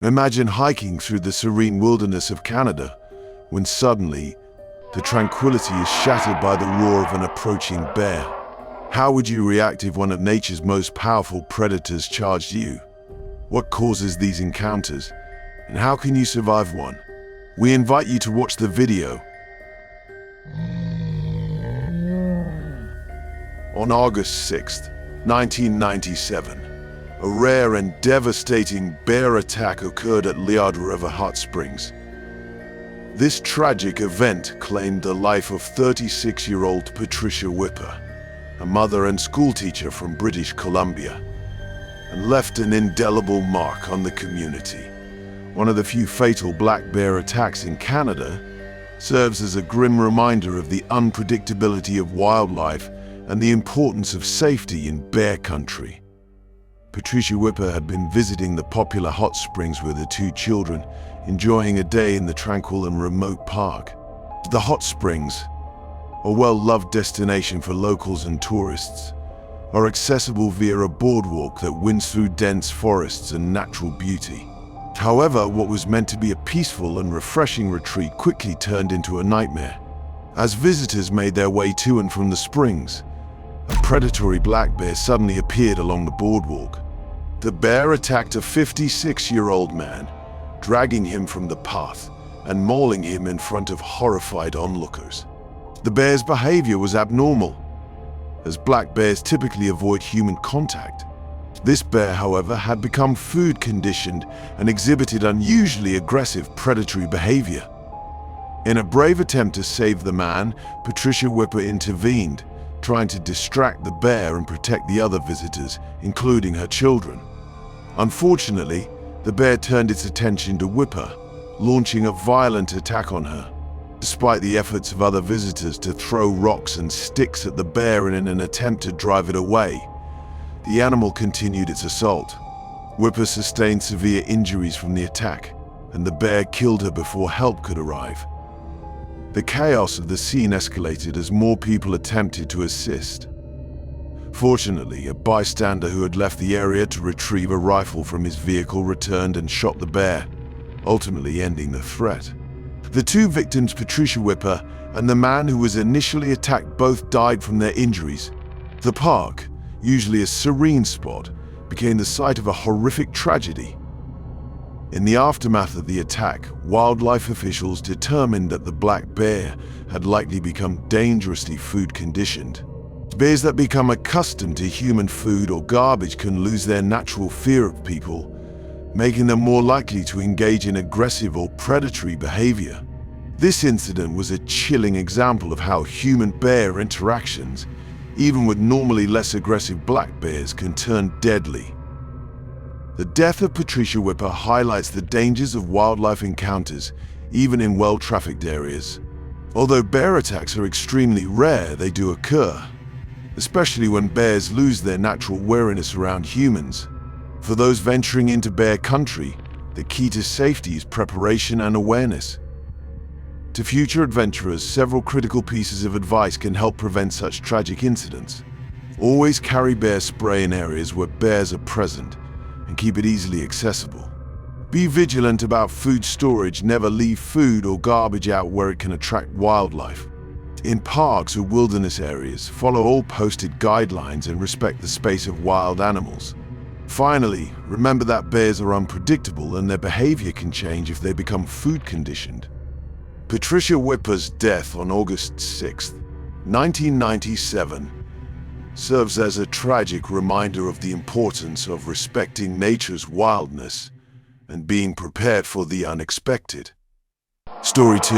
Imagine hiking through the serene wilderness of Canada when suddenly the tranquility is shattered by the roar of an approaching bear. How would you react if one of nature's most powerful predators charged you? What causes these encounters, and how can you survive one? We invite you to watch the video. On August 6, 1997, a rare and devastating bear attack occurred at Liard River Hot Springs. This tragic event claimed the life of 36-year-old Patricia Wipper, a mother and schoolteacher from British Columbia, and left an indelible mark on the community. One of the few fatal black bear attacks in Canada serves as a grim reminder of the unpredictability of wildlife and the importance of safety in bear country. Patricia Wipper had been visiting the popular hot springs with her two children, enjoying a day in the tranquil and remote park. The hot springs, a well-loved destination for locals and tourists, are accessible via a boardwalk that winds through dense forests and natural beauty. However, what was meant to be a peaceful and refreshing retreat quickly turned into a nightmare. As visitors made their way to and from the springs, a predatory black bear suddenly appeared along the boardwalk. The bear attacked a 56-year-old man, dragging him from the path and mauling him in front of horrified onlookers. The bear's behavior was abnormal, as black bears typically avoid human contact. This bear, however, had become food-conditioned and exhibited unusually aggressive predatory behavior. In a brave attempt to save the man, Patricia Wipper intervened, trying to distract the bear and protect the other visitors, including her children. Unfortunately, the bear turned its attention to Wipper, launching a violent attack on her. Despite the efforts of other visitors to throw rocks and sticks at the bear in an attempt to drive it away, the animal continued its assault. Wipper sustained severe injuries from the attack, and the bear killed her before help could arrive. The chaos of the scene escalated as more people attempted to assist. Fortunately, a bystander who had left the area to retrieve a rifle from his vehicle returned and shot the bear, ultimately ending the threat. The two victims, Patricia Wipper and the man who was initially attacked, both died from their injuries. The park, usually a serene spot, became the site of a horrific tragedy. In the aftermath of the attack, wildlife officials determined that the black bear had likely become dangerously food-conditioned. Bears that become accustomed to human food or garbage can lose their natural fear of people, making them more likely to engage in aggressive or predatory behavior. This incident was a chilling example of how human-bear interactions, even with normally less aggressive black bears, can turn deadly. The death of Patricia Wipper highlights the dangers of wildlife encounters, even in well-trafficked areas. Although bear attacks are extremely rare, they do occur, especially when bears lose their natural wariness around humans. For those venturing into bear country, the key to safety is preparation and awareness. To future adventurers, several critical pieces of advice can help prevent such tragic incidents. Always carry bear spray in areas where bears are present, and keep it easily accessible. Be vigilant about food storage. Never leave food or garbage out where it can attract wildlife. In parks or wilderness areas, follow all posted guidelines and respect the space of wild animals. Finally, remember that bears are unpredictable and their behavior can change if they become food-conditioned. Patricia Wipper's death on August 6, 1997, serves as a tragic reminder of the importance of respecting nature's wildness and being prepared for the unexpected. Story 2.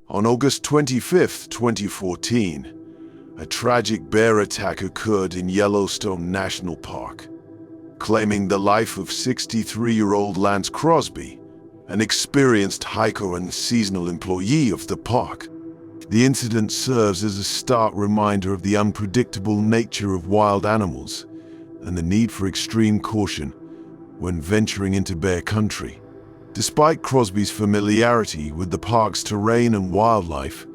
On August 25, 2014, a tragic bear attack occurred in Yellowstone National Park, claiming the life of 63-year-old Lance Crosby, an experienced hiker and seasonal employee of the park. The incident serves as a stark reminder of the unpredictable nature of wild animals and the need for extreme caution when venturing into bear country. Despite Crosby's familiarity with the park's terrain and wildlife,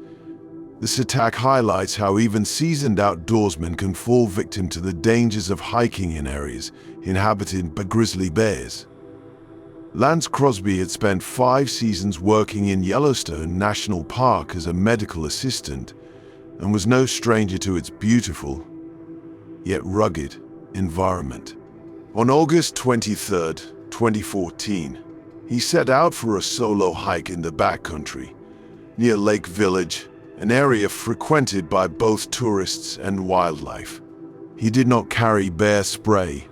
this attack highlights how even seasoned outdoorsmen can fall victim to the dangers of hiking in areas inhabited by grizzly bears. Lance Crosby had spent 5 seasons working in Yellowstone National Park as a medical assistant and was no stranger to its beautiful, yet rugged, environment. On August 23, 2014, he set out for a solo hike in the backcountry, near Lake Village, an area frequented by both tourists and wildlife. He did not carry bear spray,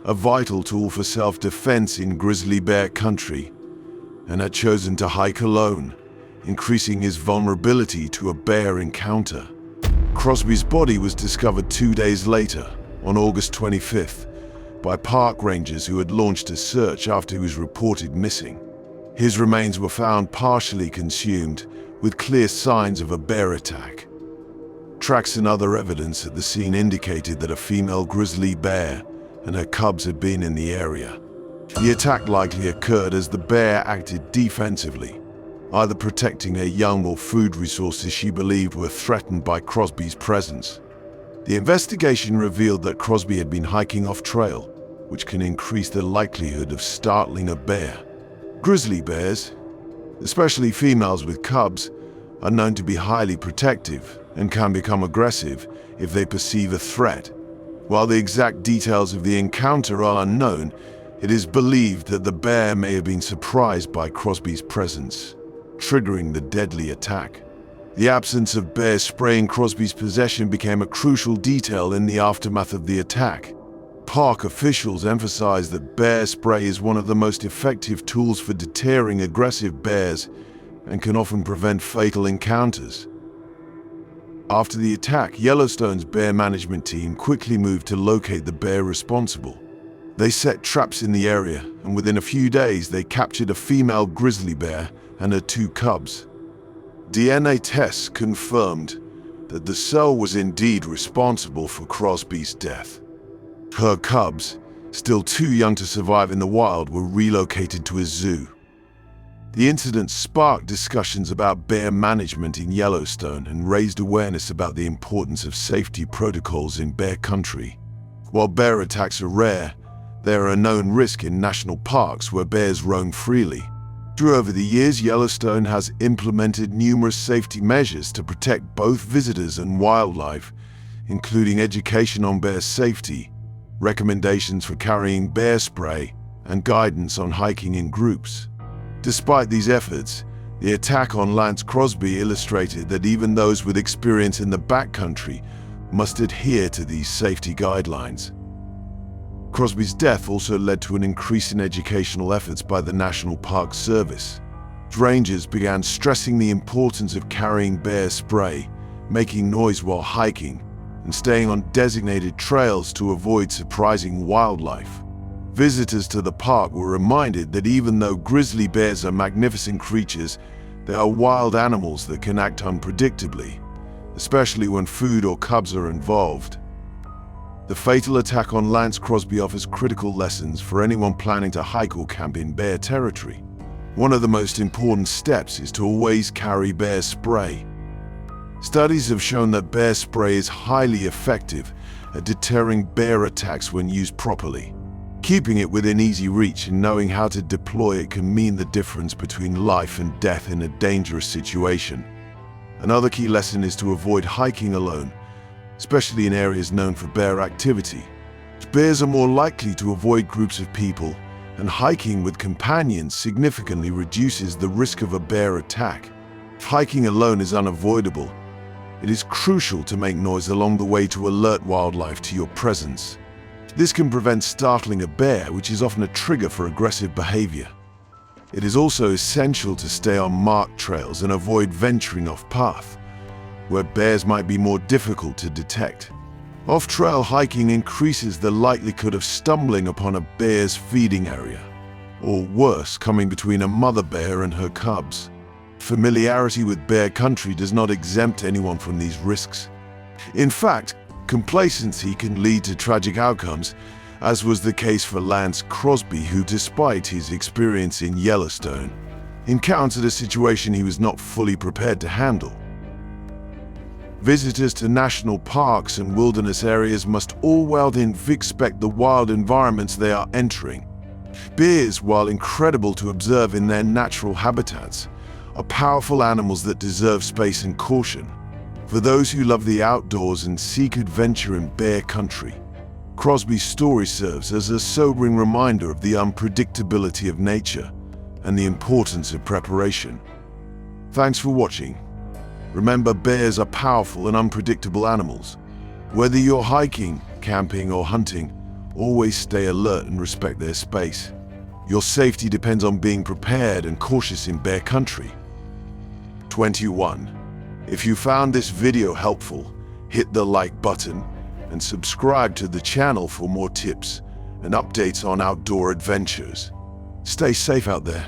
a vital tool for self-defense in grizzly bear country, and had chosen to hike alone, increasing his vulnerability to a bear encounter. Crosby's body was discovered 2 days later, on August 25th, by park rangers who had launched a search after he was reported missing. His remains were found partially consumed, with clear signs of a bear attack. Tracks and other evidence at the scene indicated that a female grizzly bear and her cubs had been in the area. The attack likely occurred as the bear acted defensively, either protecting her young or food resources she believed were threatened by Crosby's presence. The investigation revealed that Crosby had been hiking off-trail, which can increase the likelihood of startling a bear. Grizzly bears, especially females with cubs, are known to be highly protective and can become aggressive if they perceive a threat. While the exact details of the encounter are unknown, it is believed that the bear may have been surprised by Crosby's presence, triggering the deadly attack. The absence of bear spray in Crosby's possession became a crucial detail in the aftermath of the attack. Park officials emphasized that bear spray is one of the most effective tools for deterring aggressive bears and can often prevent fatal encounters. After the attack, Yellowstone's bear management team quickly moved to locate the bear responsible. They set traps in the area, and within a few days they captured a female grizzly bear and her 2 cubs. DNA tests confirmed that the cell was indeed responsible for Crosby's death. Her cubs, still too young to survive in the wild, were relocated to a zoo. The incident sparked discussions about bear management in Yellowstone and raised awareness about the importance of safety protocols in bear country. While bear attacks are rare, they are a known risk in national parks where bears roam freely. Over the years, Yellowstone has implemented numerous safety measures to protect both visitors and wildlife, including education on bear safety, recommendations for carrying bear spray, and guidance on hiking in groups. Despite these efforts, the attack on Lance Crosby illustrated that even those with experience in the backcountry must adhere to these safety guidelines. Crosby's death also led to an increase in educational efforts by the National Park Service. Rangers began stressing the importance of carrying bear spray, making noise while hiking, and staying on designated trails to avoid surprising wildlife. Visitors to the park were reminded that even though grizzly bears are magnificent creatures, they are wild animals that can act unpredictably, especially when food or cubs are involved. The fatal attack on Lance Crosby offers critical lessons for anyone planning to hike or camp in bear territory. One of the most important steps is to always carry bear spray. Studies have shown that bear spray is highly effective at deterring bear attacks when used properly. Keeping it within easy reach and knowing how to deploy it can mean the difference between life and death in a dangerous situation. Another key lesson is to avoid hiking alone, especially in areas known for bear activity. Bears are more likely to avoid groups of people, and hiking with companions significantly reduces the risk of a bear attack. If hiking alone is unavoidable, it is crucial to make noise along the way to alert wildlife to your presence. This can prevent startling a bear, which is often a trigger for aggressive behavior. It is also essential to stay on marked trails and avoid venturing off-path, where bears might be more difficult to detect. Off-trail hiking increases the likelihood of stumbling upon a bear's feeding area, or worse, coming between a mother bear and her cubs. Familiarity with bear country does not exempt anyone from these risks. In fact, complacency can lead to tragic outcomes, as was the case for Lance Crosby, who, despite his experience in Yellowstone, encountered a situation he was not fully prepared to handle. Visitors to national parks and wilderness areas must always expect the wild environments they are entering. Bears, while incredible to observe in their natural habitats, are powerful animals that deserve space and caution. For those who love the outdoors and seek adventure in bear country, Crosby's story serves as a sobering reminder of the unpredictability of nature and the importance of preparation. Thanks for watching. Remember, bears are powerful and unpredictable animals. Whether you're hiking, camping, or hunting, always stay alert and respect their space. Your safety depends on being prepared and cautious in bear country. 21. If you found this video helpful, hit the like button and subscribe to the channel for more tips and updates on outdoor adventures. Stay safe out there.